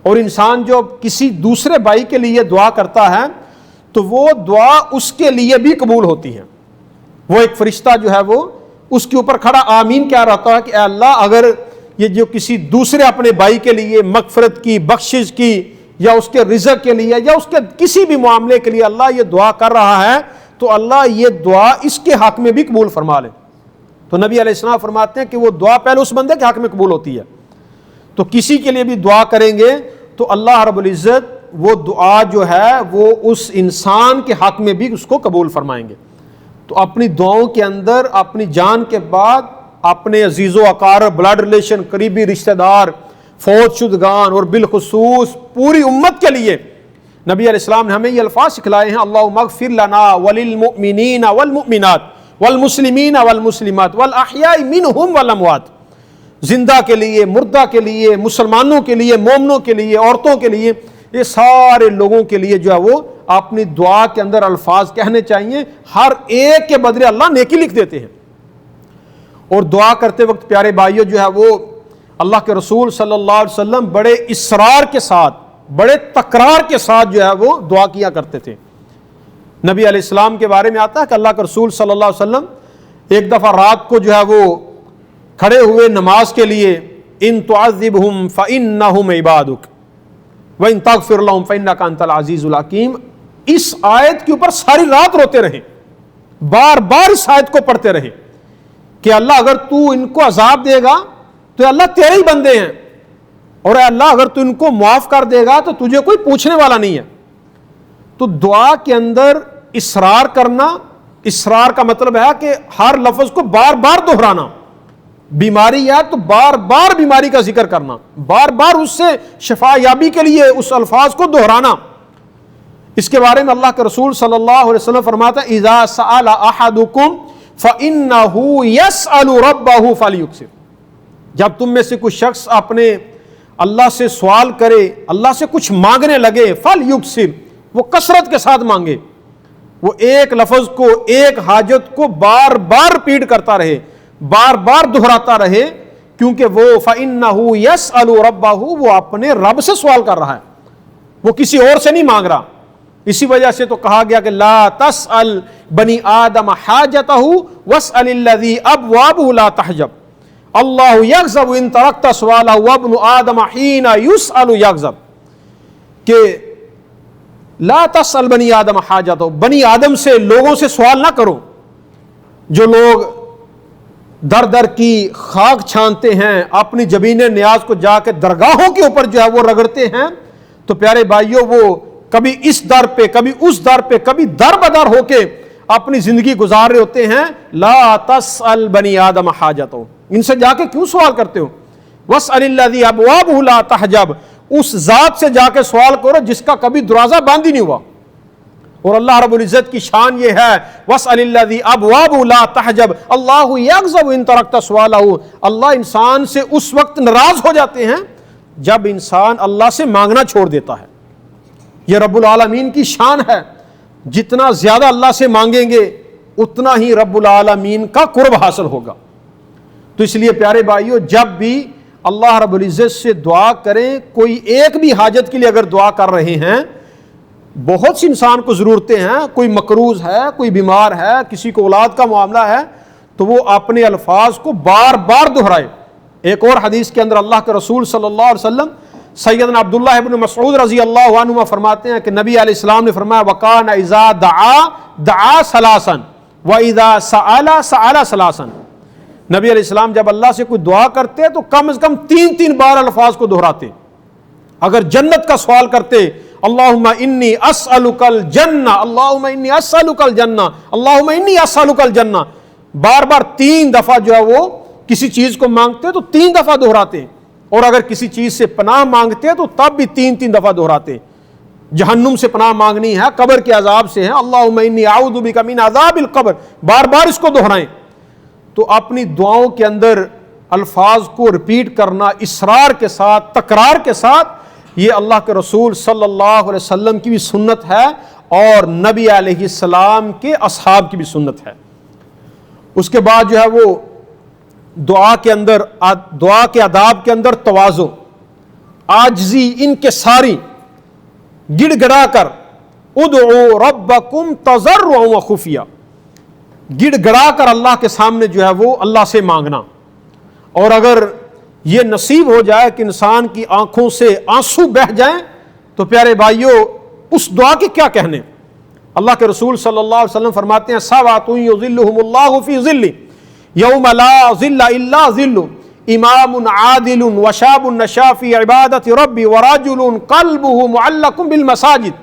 Speaker 1: اور انسان جو کسی دوسرے بھائی کے لیے دعا کرتا ہے تو وہ دعا اس کے لیے بھی قبول ہوتی ہے. وہ ایک فرشتہ جو ہے وہ اس کے اوپر کھڑا آمین کیا رہتا ہے کہ اے اللہ اگر یہ جو کسی دوسرے اپنے بھائی کے لیے مغفرت کی، بخشش کی، یا اس کے رزق کے لیے یا اس کے کسی بھی معاملے کے لیے اللہ یہ دعا کر رہا ہے تو اللہ یہ دعا اس کے حق میں بھی قبول فرما لے. تو نبی علیہ السلام فرماتے ہیں کہ وہ دعا پہلے اس بندے کے حق میں قبول ہوتی ہے. تو کسی کے لیے بھی دعا کریں گے تو اللہ رب العزت وہ دعا جو ہے وہ اس انسان کے حق میں بھی اس کو قبول فرمائیں گے. تو اپنی دعاؤں کے اندر اپنی جان کے بعد اپنے عزیز و اقارب، بلڈ ریلیشن، قریبی رشتہ دار، فوت شدگان اور بالخصوص پوری امت کے لیے نبی علیہ السلام نے ہمیں یہ الفاظ سکھلائے ہیں، اللہم اغفر لنا وللمؤمنین والمؤمنات والمسلمین والمسلمات والاحیاء منہم والاموات. زندہ کے لیے، مردہ کے لیے، مسلمانوں کے لیے، مومنوں کے لیے، عورتوں کے لیے، یہ سارے لوگوں کے لیے جو ہے وہ اپنی دعا کے اندر الفاظ کہنے چاہیے. ہر ایک کے بدلے اللہ نیکی لکھ دیتے ہیں. اور دعا کرتے وقت پیارے بھائیوں جو ہے وہ اللہ کے رسول صلی اللہ علیہ وسلم بڑے اصرار کے ساتھ، بڑے تکرار کے ساتھ جو ہے وہ دعا کیا کرتے تھے. نبی علیہ السلام کے بارے میں آتا ہے کہ اللہ کے رسول صلی اللہ علیہ وسلم ایک دفعہ رات کو جو ہے وہ کھڑے ہوئے نماز کے لیے، ان تعذبہم فانہم عبادک وان تغفر لہم فانک انت العزیز الحکیم. اس آیت کے اوپر ساری رات روتے رہے، بار بار اس آیت کو پڑھتے رہے کہ اللہ اگر تو ان کو عذاب دے گا تو اللہ تیرے ہی بندے ہیں، اور اے اللہ اگر تو ان کو معاف کر دے گا تو تجھے کوئی پوچھنے والا نہیں ہے. تو دعا کے اندر اصرار کرنا، اصرار کا مطلب ہے کہ ہر لفظ کو بار بار دہرانا. بیماری ہے تو بار بار بیماری کا ذکر کرنا، بار بار اس سے شفا یابی کے لیے اس الفاظ کو دہرانا. اس کے بارے میں اللہ کے رسول صلی اللہ علیہ وسلم فرماتا ہے اذا سأل احدکم فإنه يسأل ربه فليكثر. جب تم میں سے کوئی شخص اپنے اللہ سے سوال کرے، اللہ سے کچھ مانگنے لگے، فليكثر، وہ کثرت کے ساتھ مانگے. وہ ایک لفظ کو، ایک حاجت کو بار بار ریپیٹ کرتا رہے، بار بار دہراتا رہے، کیونکہ وہ فإنه يسأل ربه، وہ اپنے رب سے سوال کر رہا ہے، وہ کسی اور سے نہیں مانگ رہا. اسی وجہ سے تو کہا گیا کہ لا تسأل بنی آدم حاجتہ واسأل الذی ابوابہ لا تحجب. اللہ یغضب ان ترکت سوالہ وابن آدم حین یسأل یغضب. کہ لا تسأل بنی آدم حاجتہ، بنی آدم سے، لوگوں سے سوال نہ کرو. جو لوگ در در کی خاک چھانتے ہیں، اپنی جبین نیاز کو جا کے درگاہوں کے اوپر جو ہے وہ رگڑتے ہیں، تو پیارے بھائیوں وہ کبھی اس در پہ، کبھی اس در پہ، کبھی در بدر ہو کے اپنی زندگی گزار رہے ہوتے ہیں. لا تسأل بنی آدم حاجتہ، ان سے جا کے کیوں سوال کرتے ہو؟ واسأل الذی ابوابہ لا تحجب، اس ذات سے جا کے سوال کرو جس کا کبھی دروازہ بند ہی نہیں ہوا. اور اللہ رب العزت کی شان یہ ہے واسأل الذی ابوابہ لا تحجب اللہ یغضب ان ترکت سوالہ. اللہ انسان سے اس وقت ناراض ہو جاتے ہیں جب انسان اللہ سے مانگنا چھوڑ دیتا ہے. یہ رب العالمین کی شان ہے، جتنا زیادہ اللہ سے مانگیں گے اتنا ہی رب العالمین کا قرب حاصل ہوگا۔ تو اس لیے پیارے بھائیوں، جب بھی اللہ رب العزت سے دعا کریں، کوئی ایک بھی حاجت کے لیے اگر دعا کر رہے ہیں، بہت سی انسان کو ضرورتیں ہیں، کوئی مقروض ہے، کوئی بیمار ہے، کسی کو اولاد کا معاملہ ہے، تو وہ اپنے الفاظ کو بار بار دہرائے۔ ایک اور حدیث کے اندر اللہ کے رسول صلی اللہ علیہ وسلم سیدنا عبداللہ ابن مسعود رضی اللہ عنہ فرماتے ہیں کہ نبی علیہ السلام نے فرمایا وَقَانَ اِذَا دَعَا ثَلَاثًا وَإِذَا سَأَلَ سَأَلَ ثَلَاثًا۔ نبی علیہ السلام جب اللہ سے کوئی دعا کرتے تو کم از کم 3 بار الفاظ کو دہراتے۔ اگر جنت کا سوال کرتے اللہم انی اسألک الجنہ، اللہم انی اسألک الجنہ، اللہم انی اسألک الجنہ، بار بار 3 دفعہ جو ہے وہ کسی چیز کو مانگتے تو 3 دفعہ دہراتے، اور اگر کسی چیز سے پناہ مانگتے تو تب بھی 3 دفعہ دہراتے۔ جہنم سے پناہ مانگنی ہے، قبر کے عذاب سے ہے، اللہم انی اعوذ بک من عذاب القبر، بار بار اس کو دہرائیں۔ تو اپنی دعاؤں کے اندر الفاظ کو ریپیٹ کرنا اصرار کے ساتھ، تکرار کے ساتھ، یہ اللہ کے رسول صلی اللہ علیہ وسلم کی بھی سنت ہے اور نبی علیہ السلام کے اصحاب کی بھی سنت ہے۔ اس کے بعد جو ہے وہ دعا کے اندر، دعا کے آداب کے اندر تواضع، عاجزی، انکساری، گڑ گڑا کر ادعوا ربکم تضرعا وخفیہ، گڑ گڑا کر اللہ کے سامنے جو ہے وہ اللہ سے مانگنا۔ اور اگر یہ نصیب ہو جائے کہ انسان کی آنکھوں سے آنسو بہہ جائیں تو پیارے بھائیوں اس دعا کے کیا کہنے۔ اللہ کے رسول صلی اللہ علیہ وسلم فرماتے ہیں سبعۃ یظلھم اللہ فی ظلہ یوم لا ظل الا ظلہ، امام عادل وشاب نشا فی عبادۃ ربی ورجل قلبہ معلق بالمساجد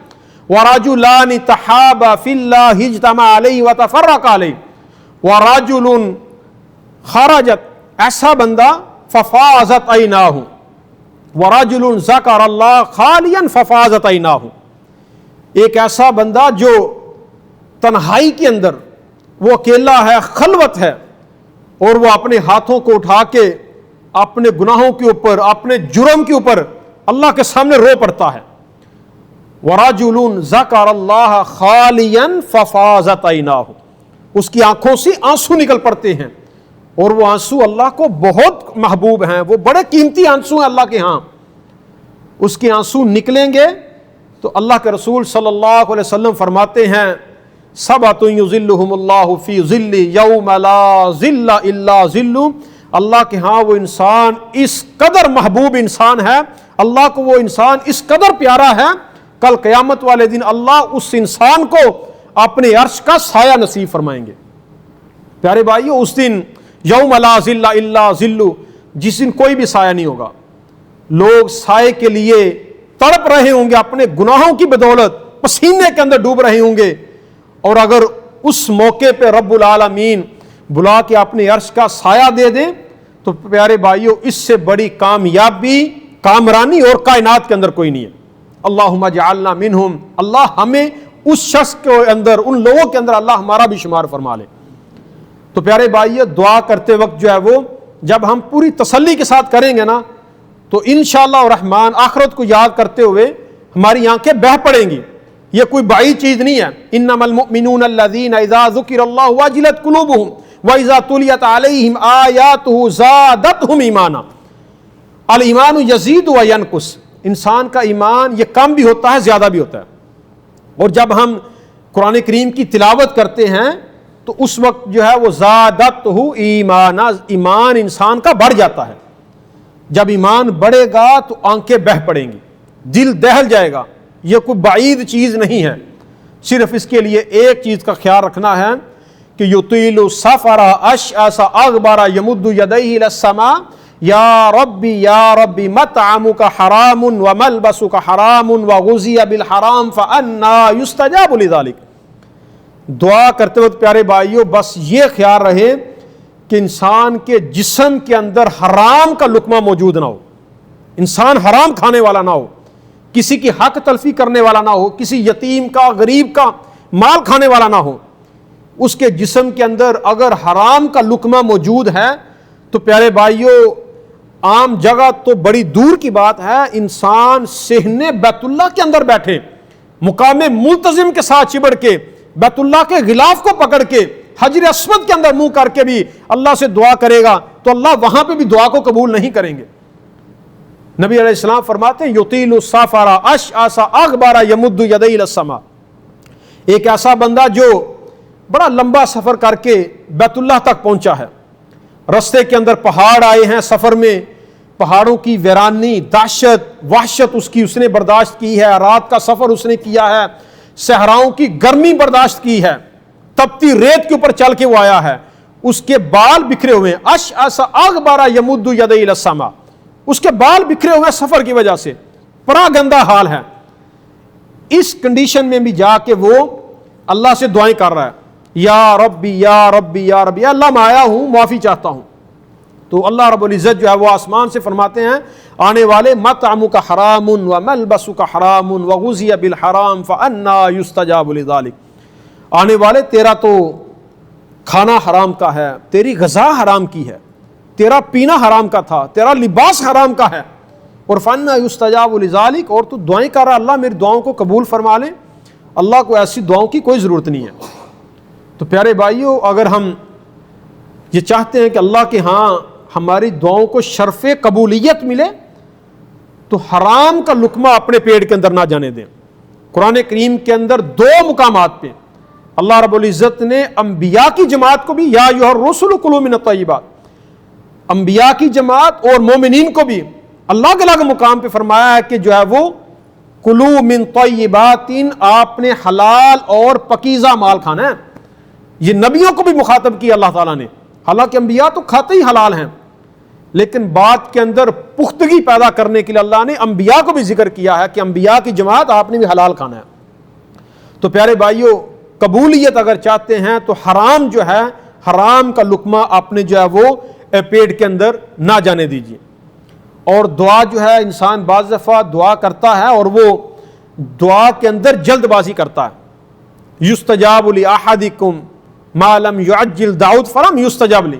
Speaker 1: ورجلان تحابا فی اللہ اجتمعا علیہ وتفرقا علیہ ورجل خرجت، ایسا بندہ ففازت عیناہ ورجل ذکر اللہ خالیا ففازت عیناہ، ایک ایسا بندہ جو تنہائی کے اندر وہ اکیلا ہے، خلوت ہے، اور وہ اپنے ہاتھوں کو اٹھا کے اپنے گناہوں کے اوپر، اپنے جرم کے اوپر اللہ کے سامنے رو پڑتا ہے۔ وَرَجُلٌ ذَكَرَ اللَّهَ خَالِيًا فَفَاضَتْ عَيْنَاهُ، اس کی آنکھوں سے آنسو نکل پڑتے ہیں، اور وہ آنسو اللہ کو بہت محبوب ہیں، وہ بڑے قیمتی آنسو ہیں اللہ کے ہاں۔ اس کے آنسو نکلیں گے تو اللہ کے رسول صلی اللہ علیہ وسلم فرماتے ہیں سبعۃ یظلھم اللہ فی ظلہ یوم لا ظل الا ظلہ، اللہ کے ہاں وہ انسان اس قدر محبوب انسان ہے، اللہ کو وہ انسان اس قدر پیارا ہے، کل قیامت والے دن اللہ اس انسان کو اپنے عرش کا سایہ نصیب فرمائیں گے۔ پیارے بھائیو اس دن یوم لا ظل الا ظلہ، جس دن کوئی بھی سایہ نہیں ہوگا، لوگ سائے کے لیے تڑپ رہے ہوں گے، اپنے گناہوں کی بدولت پسینے کے اندر ڈوب رہے ہوں گے، اور اگر اس موقع پہ رب العالمین بلا کے اپنے عرش کا سایہ دے دیں تو پیارے بھائیوں اس سے بڑی کامیابی، کامرانی اور کائنات کے اندر کوئی نہیں ہے۔ اللہم اجعلنا منہم، اللہ ہمیں اس شخص کے اندر، ان لوگوں کے اندر اللہ ہمارا بھی شمار فرما لے۔ تو پیارے بھائیو دعا کرتے وقت جو ہے وہ جب ہم پوری تسلی کے ساتھ کریں گے نا تو انشاءاللہ الرحمن آخرت کو یاد کرتے ہوئے ہماری آنکھیں بہہ پڑیں گی۔ یہ کوئی بعید چیز نہیں ہے۔ انما المؤمنون الذین اذا ذکر اللہ وجلت قلوبہم واذا تلیت علیہم آیاتہ زادتہم ایمانا، الایمان یزید و ینقص، انسان کا ایمان یہ کم بھی ہوتا ہے، زیادہ بھی ہوتا ہے، اور جب ہم قرآن کریم کی تلاوت کرتے ہیں تو اس وقت جو ہے وہ زادتہ ایمانا، ایمان انسان کا بڑھ جاتا ہے۔ جب ایمان بڑھے گا تو آنکھیں بہہ پڑیں گی، دل دہل جائے گا۔ یہ کوئی بعید چیز نہیں ہے، صرف اس کے لیے ایک چیز کا خیال رکھنا ہے کہ یطیل السفر اشعث اغبر یمد یدیہ الی السماء یا ربی مطعمک حرام وملبسک حرام وغذی بالحرام فانا یستجاب لذلک۔ دعا کرتے وقت پیارے بھائیوں بس یہ خیال رہے کہ انسان کے جسم کے اندر حرام کا لقمہ موجود نہ ہو، انسان حرام کھانے والا نہ ہو، کسی کی حق تلفی کرنے والا نہ ہو، کسی یتیم کا، غریب کا مال کھانے والا نہ ہو۔ اس کے جسم کے اندر اگر حرام کا لقمہ موجود ہے تو پیارے بھائیوں عام جگہ تو بڑی دور کی بات ہے، انسان صحن بیت اللہ کے اندر بیٹھے، مقام ملتزم کے ساتھ چبڑ کے بیت اللہ کے غلاف کو پکڑ کے حجر اسود کے اندر منہ کر کے بھی اللہ سے دعا کرے گا تو اللہ وہاں پہ بھی دعا کو قبول نہیں کریں گے۔ نبی علیہ السلام فرماتے ہیں یطیل السفر اشعث اغبر یمد یدیہ الی السماء، ایک ایسا بندہ جو بڑا لمبا سفر کر کے بیت اللہ تک پہنچا ہے، رستے کے اندر پہاڑ آئے ہیں، سفر میں پہاڑوں کی ویرانی، دہشت، وحشت اس نے برداشت کی ہے، رات کا سفر اس نے کیا ہے، صحراؤں کی گرمی برداشت کی ہے، تپتی ریت کے اوپر چل کے وہ آیا ہے، اس کے بال بکھرے ہوئے ہیں، اشعث اغبر یمد یدیہ الی السماء، اس کے بال بکھرے ہوئے سفر کی وجہ سے، بڑا گندا حال ہے۔ اس کنڈیشن میں بھی جا کے وہ اللہ سے دعائیں کر رہا ہے، یا ربی یا ربی یا ربی، یا اللہ میں آیا ہوں، معافی چاہتا ہوں۔ تو اللہ رب العزت جو ہے وہ آسمان سے فرماتے ہیں آنے والے مطعمک حرام وملبسک حرام وغذی بالحرام فأنی یستجاب لذلک، آنے والے تیرا تو کھانا حرام کا ہے، تیری غذا حرام کی ہے، تیرا پینا حرام کا تھا، تیرا لباس حرام کا ہے، اور فأنی یستجاب لذلک، اور تو دعائیں کر رہا اللہ میری دعاؤں کو قبول فرما لیں۔ اللہ کو ایسی دعاؤں کی کوئی ضرورت نہیں ہے۔ تو پیارے بھائیوں، اگر ہم یہ چاہتے ہیں کہ اللہ کے ہاں ہماری دعاؤں کو شرف قبولیت ملے تو حرام کا لقمہ اپنے پیٹ کے اندر نہ جانے دیں۔ قرآن کریم کے اندر 2 مقامات پہ اللہ رب العزت نے انبیاء کی جماعت کو بھی یا ایھا الرسل کلوا من الطیبات، انبیاء کی جماعت اور مومنین کو بھی اللہ الگ مقام پہ فرمایا ہے کہ جو ہے وہ کلو من طیبات، آپ نے حلال اور پکیزہ مال کھانا ہے۔ یہ نبیوں کو بھی مخاطب کیا اللہ تعالیٰ نے، حالانکہ انبیاء تو کھاتے ہی حلال ہیں، لیکن بات کے اندر پختگی پیدا کرنے کے لیے اللہ نے انبیاء کو بھی ذکر کیا ہے کہ انبیاء کی جماعت آپ نے بھی حلال کھانا ہے۔ تو پیارے بھائیوں، قبولیت اگر چاہتے ہیں تو حرام جو ہے، حرام کا لقمہ اپنے جو ہے وہ پیٹ کے اندر نہ جانے دیجیے۔ اور دعا جو ہے، انسان بعض دفعہ دعا کرتا ہے اور وہ دعا کے اندر جلد بازی کرتا ہے۔ یستجاب لاحدکم ما لم یعجل دعوت فلم یستجاب لی،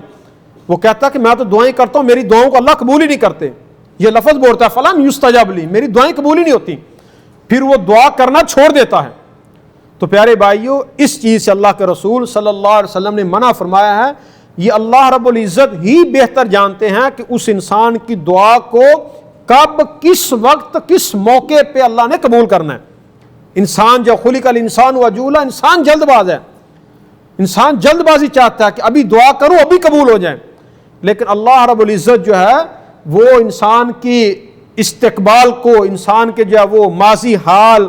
Speaker 1: وہ کہتا ہے کہ میں تو دعائیں کرتا ہوں، میری دعاؤں کو اللہ قبول ہی نہیں کرتے، یہ لفظ بولتا ہے فلم یستجاب لی، میری دعائیں قبول ہی نہیں ہوتی، پھر وہ دعا کرنا چھوڑ دیتا ہے۔ تو پیارے بھائیوں، اس چیز سے اللہ کے رسول صلی اللہ علیہ وسلم نے منع فرمایا ہے۔ یہ اللہ رب العزت ہی بہتر جانتے ہیں کہ اس انسان کی دعا کو کب، کس وقت، کس موقع پہ اللہ نے قبول کرنا ہے۔ انسان جو خلق الانسان عجولا، انسان جلد باز ہے، انسان جلد بازی چاہتا ہے کہ ابھی دعا کروں ابھی قبول ہو جائے، لیکن اللہ رب العزت جو ہے وہ انسان کی استقبال کو، انسان کے جو ہے وہ ماضی حال،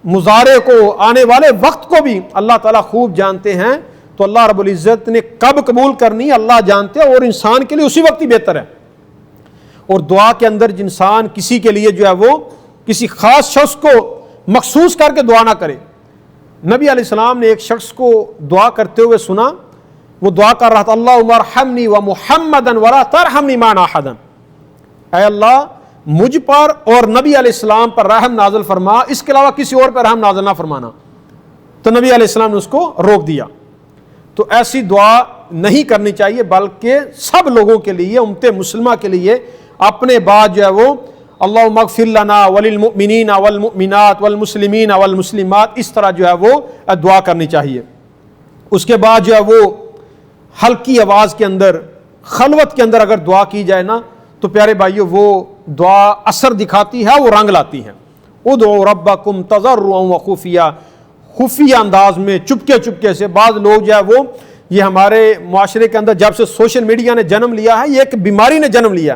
Speaker 1: مضارع کو، آنے والے وقت کو بھی اللہ تعالیٰ خوب جانتے ہیں۔ تو اللہ رب العزت نے کب قبول کرنی اللہ جانتے ہیں، اور انسان کے لیے اسی وقت ہی بہتر ہے۔ اور دعا کے اندر انسان کسی کے لیے جو ہے وہ کسی خاص شخص کو مخصوص کر کے دعا نہ کرے۔ نبی علیہ السلام نے ایک شخص کو دعا کرتے ہوئے سنا، وہ دعا کر رہا تھا اللہم ارحمنی ومحمدا ولا ترحمنی معنا احدا، اے اللہ مجھ پر اور نبی علیہ السلام پر رحم نازل فرما، اس کے علاوہ کسی اور پر رحم نازل نہ فرمانا۔ تو نبی علیہ السلام نے اس کو روک دیا۔ تو ایسی دعا نہیں کرنی چاہیے، بلکہ سب لوگوں کے لیے، امت مسلمہ کے لیے اپنے بعد جو ہے وہ اللہم اغفر لنا وللمؤمنین والمؤمنات والمسلمین والمسلمات، اس طرح جو ہے وہ دعا کرنی چاہیے۔ اس کے بعد جو ہے وہ ہلکی آواز کے اندر، خلوت کے اندر اگر دعا کی جائے نا تو پیارے بھائیو وہ دعا اثر دکھاتی ہے، وہ رنگ لاتی ہے۔ ادعوا ربکم تضرعا وخفیا، خفیہ انداز میں، چپکے چپکے سے۔ بعض لوگ جو ہے وہ، یہ ہمارے معاشرے کے اندر جب سے سوشل میڈیا نے جنم لیا ہے، یہ ایک بیماری نے جنم لیا،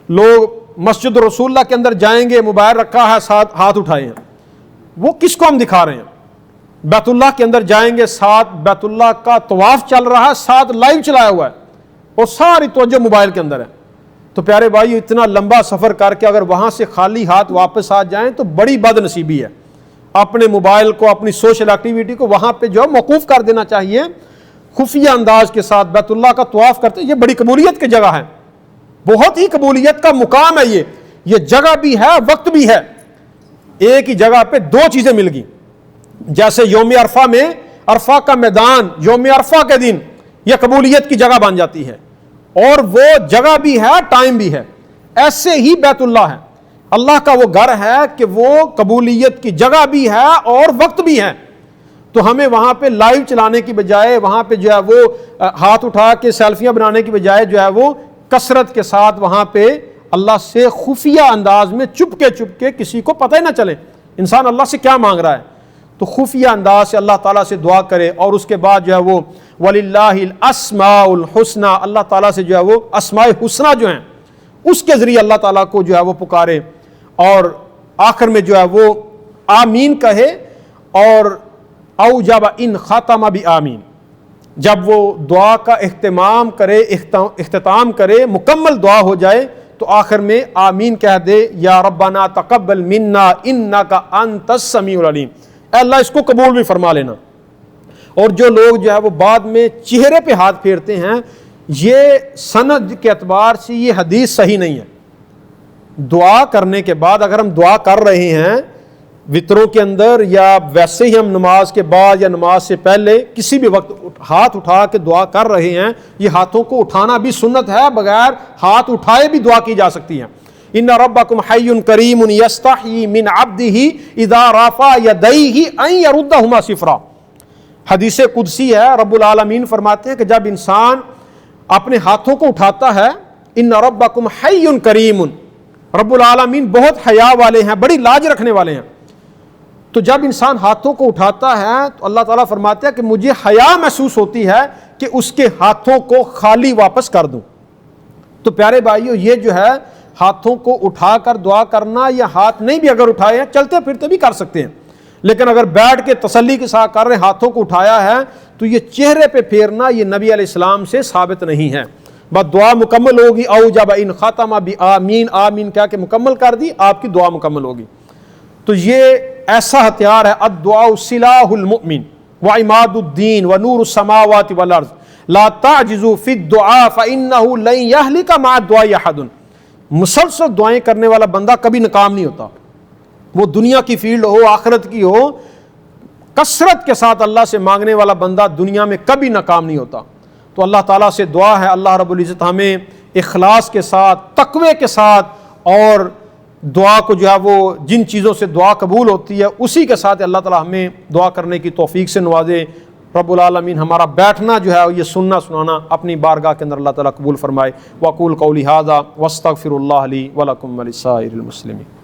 Speaker 1: لوگ مسجد رسول اللہ کے اندر جائیں گے، موبائل رکھا ہے، ساتھ ہاتھ اٹھائے ہیں، وہ کس کو ہم دکھا رہے ہیں؟ بیت اللہ کے اندر جائیں گے، ساتھ بیت اللہ کا طواف چل رہا ہے، ساتھ لائیو چلایا ہوا ہے، اور ساری توجہ موبائل کے اندر ہے۔ تو پیارے بھائی، اتنا لمبا سفر کر کے اگر وہاں سے خالی ہاتھ واپس آ جائیں تو بڑی بد نصیبی ہے۔ اپنے موبائل کو، اپنی سوشل ایکٹیویٹی کو وہاں پہ جو ہے موقوف کر دینا چاہیے۔ خفیہ انداز کے ساتھ بیت اللہ کا طواف کرتے، یہ بڑی قبولیت کی جگہ ہے، بہت ہی قبولیت کا مقام ہے یہ جگہ بھی ہے، وقت بھی ہے۔ ایک ہی جگہ پہ 2 چیزیں مل گئی، جیسے یوم عرفہ میں، عرفہ کا میدان یوم عرفہ کے دن یہ قبولیت کی جگہ بن جاتی ہے، اور وہ جگہ بھی ہے، ٹائم بھی ہے۔ ایسے ہی بیت اللہ ہے، اللہ کا وہ گھر ہے کہ وہ قبولیت کی جگہ بھی ہے اور وقت بھی ہے۔ تو ہمیں وہاں پہ لائیو چلانے کی بجائے، وہاں پہ جو ہے وہ ہاتھ اٹھا کے سیلفیاں بنانے کی بجائے جو ہے وہ کثرت کے ساتھ وہاں پہ اللہ سے خفیہ انداز میں چپ کے کسی کو پتہ ہی نہ چلے انسان اللہ سے کیا مانگ رہا ہے، تو خفیہ انداز سے اللہ تعالیٰ سے دعا کرے، اور اس کے بعد جو ہے وہ وَلِلَّهِ الْأَسْمَاءُ الْحُسْنَى، اللہ تعالیٰ سے جو ہے وہ اسماء حسنہ جو ہیں اس کے ذریعے اللہ تعالیٰ کو جو ہے وہ پکارے، اور آخر میں جو ہے وہ آمین کہے، اور اوجب ان ختم بآمین، جب وہ دعا کا اختتام کرے مکمل دعا ہو جائے تو آخر میں آمین کہہ دے، یا ربنا تقبل منا انک انت السمیع العلیم، اے اللہ اس کو قبول بھی فرما لینا۔ اور جو لوگ جو ہے وہ بعد میں چہرے پہ ہاتھ پھیرتے ہیں، یہ سند کے اعتبار سے یہ حدیث صحیح نہیں ہے۔ دعا کرنے کے بعد اگر ہم دعا کر رہے ہیں وطروں کے اندر، یا ویسے ہی ہم نماز کے بعد یا نماز سے پہلے کسی بھی وقت ہاتھ اٹھا کے دعا کر رہے ہیں، یہ ہاتھوں کو اٹھانا بھی سنت ہے، بغیر ہاتھ اٹھائے بھی دعا کی جا سکتی ہے۔ ان ربکم حی کریم یستحیی من عبدہ اذا رفع یدیہ ان یردہما صفرا، حدیث قدسی ہے، رب العالمین فرماتے ہیں کہ جب انسان اپنے ہاتھوں کو اٹھاتا ہے، ان ربکم حی کریم، رب العالمین بہت حیا والے ہیں، بڑی لاج رکھنے والے ہیں، تو جب انسان ہاتھوں کو اٹھاتا ہے تو اللہ تعالیٰ فرماتے ہیں کہ مجھے حیا محسوس ہوتی ہے کہ اس کے ہاتھوں کو خالی واپس کر دوں۔ تو پیارے بھائیو، یہ جو ہے ہاتھوں کو اٹھا کر دعا کرنا، یا ہاتھ نہیں بھی اگر اٹھائے ہیں چلتے پھرتے بھی کر سکتے ہیں، لیکن اگر بیٹھ کے تسلی کے ساتھ کر رہے ہاتھوں کو اٹھایا ہے تو یہ چہرے پہ پھیرنا یہ نبی علیہ السلام سے ثابت نہیں ہے۔ بس دعا مکمل ہوگی، اوجب ان ختم بآمین، آمین کہہ کے مکمل کر دی، آپ کی دعا مکمل ہوگی۔ تو یہ ایسا ہتھیار ہے، الدعاء سلاح المؤمن وعماد الدین ونور السماوات والارض لا تعجزوا فی الدعاء فانہ لن یہلک مع الدعاء احد، مسلسل دعائیں کرنے والا بندہ کبھی ناکام نہیں ہوتا، وہ دنیا کی فیلڈ ہو آخرت کی ہو، کثرت کے ساتھ اللہ سے مانگنے والا بندہ دنیا میں کبھی ناکام نہیں ہوتا۔ تو اللہ تعالیٰ سے دعا ہے اللہ رب العزت ہمیں اخلاص کے ساتھ، تقوی کے ساتھ، اور دعا کو جو ہے وہ جن چیزوں سے دعا قبول ہوتی ہے اسی کے ساتھ اللہ تعالیٰ ہمیں دعا کرنے کی توفیق سے نوازے۔ رب العالمین ہمارا بیٹھنا جو ہے یہ سننا سنانا اپنی بارگاہ کے اندر اللہ تعالیٰ قبول فرمائے۔ وَأَقُولُ قَوْلِي هَذَا وَأَسْتَغْفِرُ اللَّهَ لِي وَلَكُمْ وَلِسَائِرِ الْمُسْلِمِينَ۔